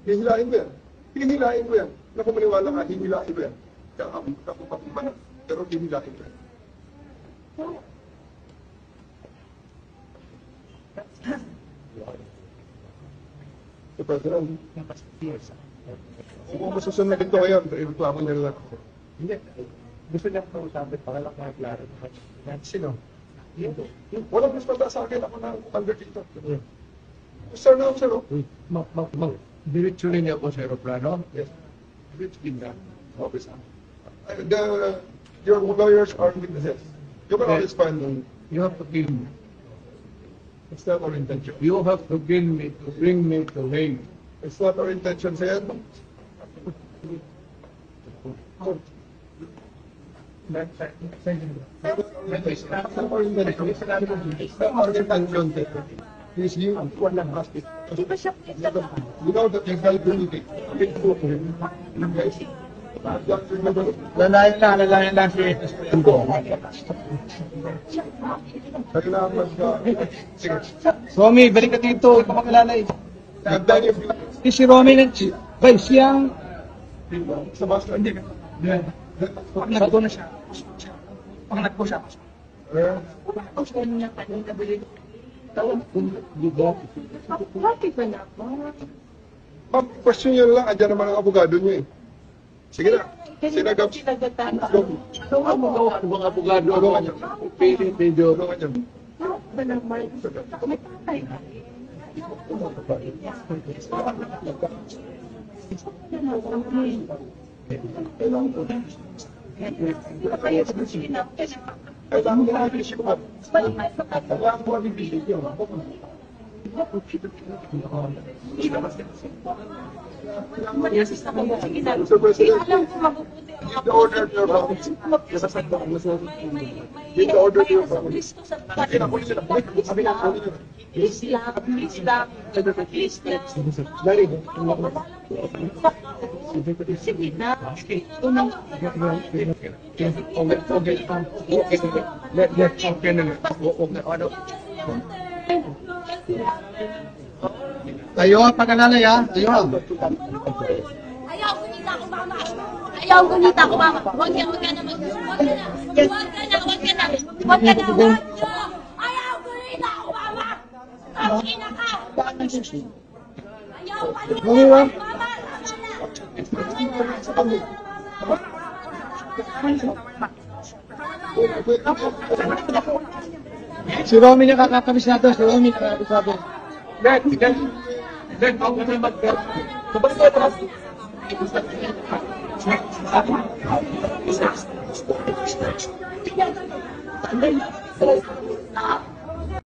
Hihilain ko yan. Hihilain ko yan. Naku, maniwala ka, hihilain ko yan. Kakapatiman. Pero hihilain ko yan. So, President, kung masusunod ito ngayon, reklamo niya lang ako. Hindi. Gusto niya ko sabi para lang klaro. Sino? Walang mas mata sa akin, ako na under dito. Sir, no, sir. Diretso rin niya po sa aeroplano. Yes. Diretso din na. Okay, sir. Your lawyers are witnesses. You can always find them. You have to give me. It's not our intention. You have to give me to bring me to Hague. It's not our intention, sir. Please, you know that you're very good. Lalayan lang si Salamat ka. Sige. Romy, balik ka dito. Ikaw maglalay. Si Romy na, bay, siyang Sa bus, hindi ka. pag nagdo na siya. Pag nagdo siya. Ma'am, question nyo lang. Andiyan naman ang abogado nyo eh. Sige na. Sinagap. Ang abogado ako. Pili, medyo. Mr. President, give the order to your family. Give the order to your family. Tayo ang pag-alalay ha. Tayo ang. Ayaw gunita ko, mama. Ayaw gunita ko, mama. Huwag ka na mag... Huwag ka na. Ayaw gunita ko, mama. Tangina ka. Ayaw paliwanag, mama. Si Romy niya kakakabis natin. Si Romy kakakabis natin. Then, ako na mag-get. Sabalik ko ito.